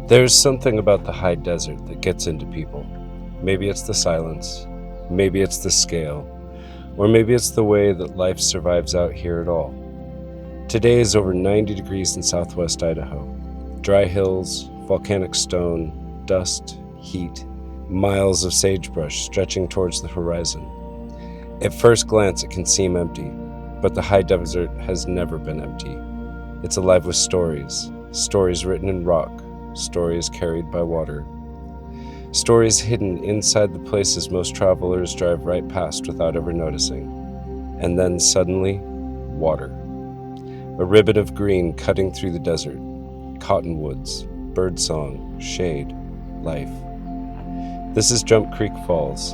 There's something about the high desert that gets into people. Maybe it's the silence, maybe it's the scale, or maybe it's the way that life survives out here at all. Today is over 90 degrees in southwest Idaho. Dry hills, volcanic stone, dust, heat, miles of sagebrush stretching towards the horizon. At first glance, it can seem empty, but the high desert has never been empty. It's alive with stories, stories written in rock, stories carried by water, stories hidden inside the places most travelers drive right past without ever noticing. And then suddenly, water. A ribbon of green cutting through the desert, cottonwoods, birdsong, shade, life. This is Jump Creek Falls,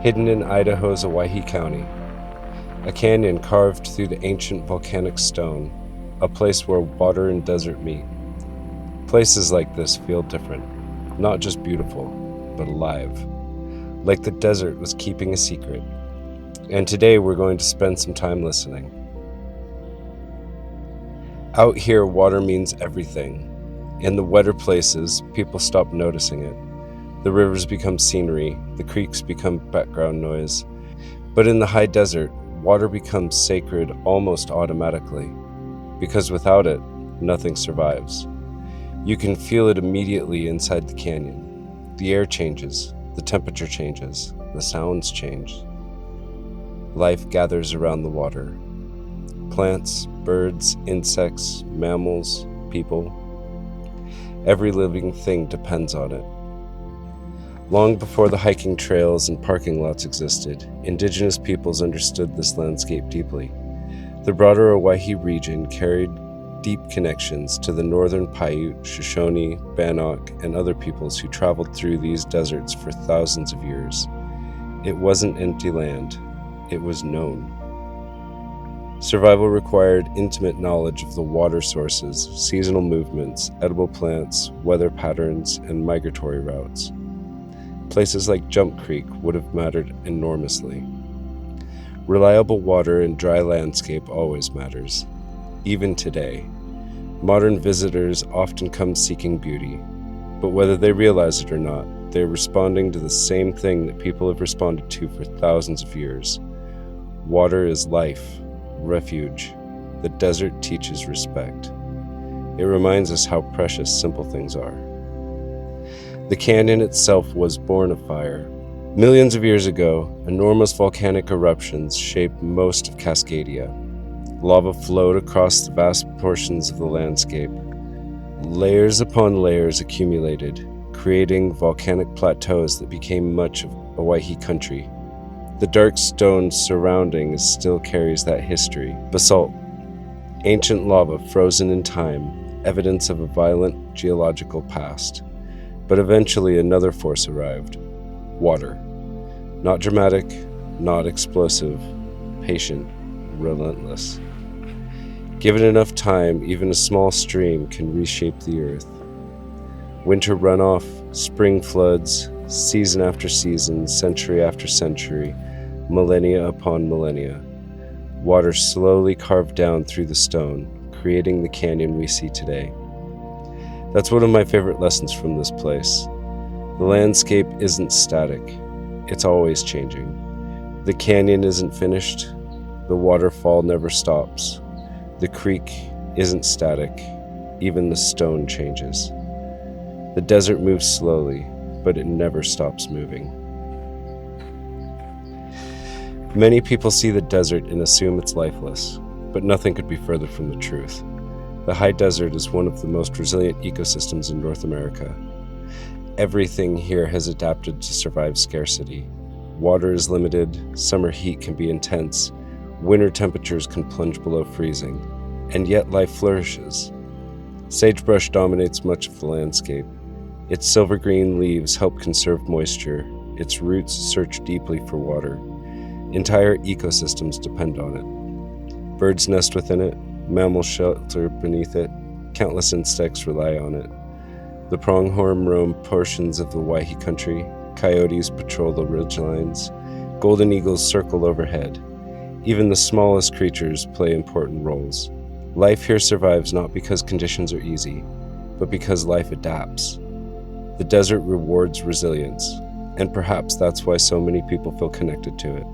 hidden in Idaho's Owyhee County, a canyon carved through the ancient volcanic stone, a place where water and desert meet. Places like this feel different, not just beautiful, but alive, like the desert was keeping a secret. And today we're going to spend some time listening. Out here, water means everything. In the wetter places, people stop noticing it. The rivers become scenery, the creeks become background noise. But in the high desert, water becomes sacred almost automatically, because without it, nothing survives. You can feel it immediately inside the canyon. The air changes, the temperature changes, the sounds change. Life gathers around the water. Plants, birds, insects, mammals, people. Every living thing depends on it. Long before the hiking trails and parking lots existed, Indigenous peoples understood this landscape deeply. The broader Owyhee region carried deep connections to the northern Paiute, Shoshone, Bannock, and other peoples who traveled through these deserts for thousands of years. It wasn't empty land, it was known. Survival required intimate knowledge of the water sources, seasonal movements, edible plants, weather patterns, and migratory routes. Places like Jump Creek would have mattered enormously. Reliable water and dry landscape always matters, even today. Modern visitors often come seeking beauty, but whether they realize it or not, they're responding to the same thing that people have responded to for thousands of years. Water is life, refuge. The desert teaches respect. It reminds us how precious simple things are. The canyon itself was born of fire. Millions of years ago, enormous volcanic eruptions shaped most of Cascadia. Lava flowed across the vast portions of the landscape. Layers upon layers accumulated, creating volcanic plateaus that became much of Owyhee country. The dark stone surrounding still carries that history. Basalt, ancient lava frozen in time, evidence of a violent geological past. But eventually another force arrived. Water. Not dramatic, not explosive, patient, relentless. Given enough time, even a small stream can reshape the earth. Winter runoff, spring floods, season after season, century after century, millennia upon millennia. Water slowly carved down through the stone, creating the canyon we see today. That's one of my favorite lessons from this place. The landscape isn't static, it's always changing. The canyon isn't finished, the waterfall never stops. The creek isn't static, even the stone changes. The desert moves slowly, but it never stops moving. Many people see the desert and assume it's lifeless, but nothing could be further from the truth. The high desert is one of the most resilient ecosystems in North America. Everything here has adapted to survive scarcity. Water is limited, summer heat can be intense, winter temperatures can plunge below freezing, and yet life flourishes. Sagebrush dominates much of the landscape. Its silver-green leaves help conserve moisture. Its roots search deeply for water. Entire ecosystems depend on it. Birds nest within it, mammals shelter beneath it, countless insects rely on it. The pronghorn roam portions of the Owyhee country, coyotes patrol the ridgelines, golden eagles circle overhead. Even the smallest creatures play important roles. Life here survives not because conditions are easy. but because life adapts. The desert rewards resilience, and perhaps that's why so many people feel connected to it.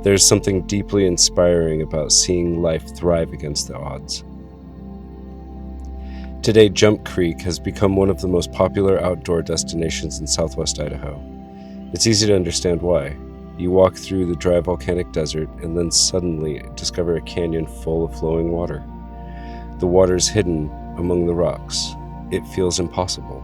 There's something deeply inspiring about seeing life thrive against the odds. Today, Jump Creek has become one of the most popular outdoor destinations in southwest Idaho. It's easy to understand why. You walk through the dry volcanic desert and then suddenly discover a canyon full of flowing water. The water's hidden among the rocks. It feels impossible.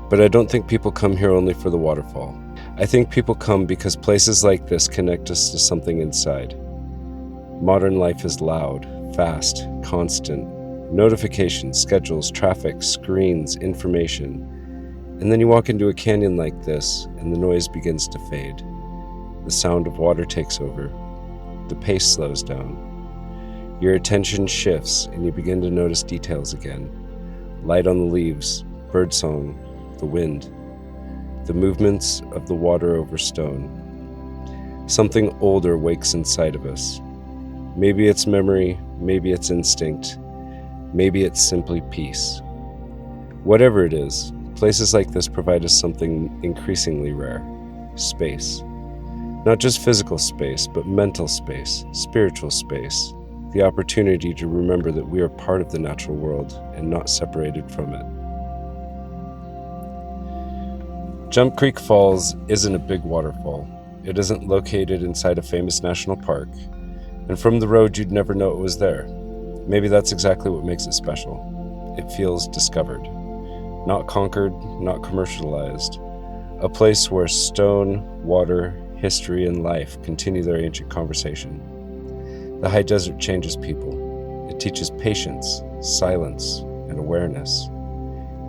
But I don't think people come here only for the waterfall. I think people come because places like this connect us to something inside. Modern life is loud, fast, constant. Notifications, schedules, traffic, screens, information. And then you walk into a canyon like this, and the noise begins to fade. The sound of water takes over. The pace slows down. Your attention shifts, and you begin to notice details again. Light on the leaves, birdsong, the wind, the movements of the water over stone. Something older wakes inside of us. Maybe it's memory, maybe it's instinct, maybe it's simply peace. Whatever it is, places like this provide us something increasingly rare: space. Not just physical space, but mental space, spiritual space, the opportunity to remember that we are part of the natural world and not separated from it. Jump Creek Falls isn't a big waterfall. It isn't located inside a famous national park, and from the road you'd never know it was there. Maybe that's exactly what makes it special. It feels discovered. Not conquered, not commercialized. A place where stone, water, history, and life continue their ancient conversation. The high desert changes people. It teaches patience, silence, and awareness.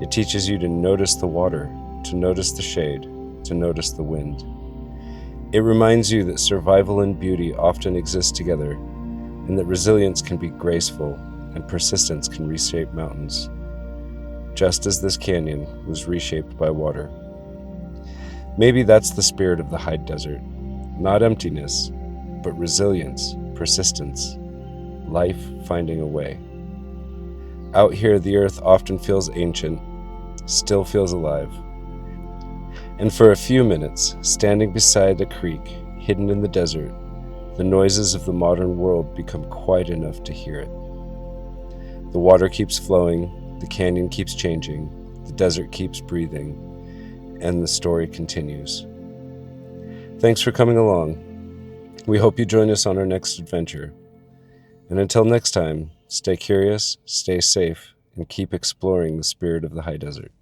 It teaches you to notice the water, to notice the shade, to notice the wind. It reminds you that survival and beauty often exist together, and that resilience can be graceful and persistence can reshape mountains, just as this canyon was reshaped by water. Maybe that's the spirit of the high desert. Not emptiness, but resilience, persistence, life finding a way. Out here, the earth often feels ancient, still feels alive. And for a few minutes, standing beside a creek, hidden in the desert, the noises of the modern world become quiet enough to hear it. The water keeps flowing, the canyon keeps changing, the desert keeps breathing, and the story continues. Thanks for coming along. We hope you join us on our next adventure. And until next time, stay curious, stay safe, and keep exploring the spirit of the high desert.